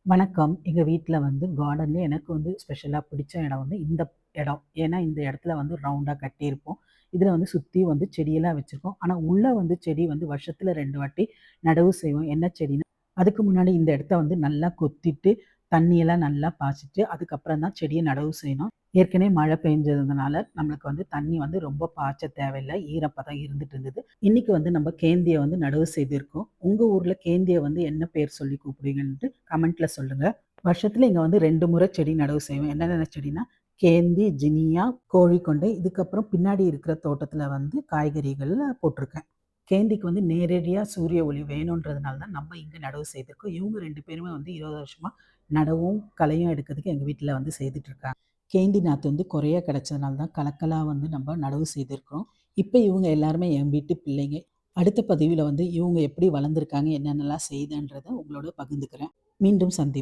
வணக்கம். எங்க வீட்ல வந்து கார்டன்ல எனக்கு வந்து ஸ்பெஷலா பிடிச்ச இடம் வந்து இந்த இடம். ஏன்னா, இந்த இடத்துல வந்து ரவுண்டா கட்டியிருப்போம். இதுல வந்து சுத்தி வந்து செடியெல்லாம் வச்சிருக்கோம். ஆனா, உள்ள வந்து செடி வந்து வருஷத்துல 2 வாட்டி நடவு செய்வோம். என்ன செடின்னா, அதுக்கு முன்னாடி இந்த இடத்த வந்து நல்லா கொத்திட்டு, தண்ணியெல்லாம் நல்லா பாய்ச்சிட்டு, அதுக்கப்புறம் தான் செடிய நடவு செய்யணும். ஏற்கனவே மழை பெஞ்சதுனால நம்மளுக்கு வந்து தண்ணி வந்து ரொம்ப பாய்ச்ச தேவையில்ல. ஈரப்பதம் இருந்துட்டு இருந்தது. இன்னைக்கு வந்து நம்ம கேந்திய வந்து நடவு செய்திருக்கோம். உங்க ஊர்ல கேந்திய வந்து என்ன பேர் சொல்லி கூப்பிடுவீங்கன்ட்டு கமெண்ட்ல சொல்லுங்க. வருஷத்துல இங்க வந்து 2 முறை செடி நடவு செய்வோம். என்னென்ன செடின்னா, கேந்தி, ஜினியா, கோழிக்கொண்டை. இதுக்கப்புறம் பின்னாடி இருக்கிற தோட்டத்துல வந்து காய்கறிகள் போட்டிருக்கேன். கேந்திக்கு வந்து நேரடியா சூரிய ஒளி வேணுன்றதுனால தான் நம்ம இங்க நடவு செய்திருக்கோம். இவங்க 2 பேருமே வந்து 20 வருஷமா நடவும், களையும் எடுக்கிறதுக்கு எங்க வீட்ல வந்து செய்துட்டு இருக்காங்க. கேந்தி நாத்து வந்து குறைய கிடைச்சதுனால தான் கலக்கலா வந்து நம்ம நடவு செய்திருக்கிறோம். இப்ப இவங்க எல்லாருமே என் வீட்டு பிள்ளைங்க. அடுத்த பதிவில வந்து இவங்க எப்படி வளர்ந்துருக்காங்க, என்னென்னலாம் செய்தேன்றத உங்களோட பகிர்ந்துக்கிறேன். மீண்டும் சந்திப்போம்.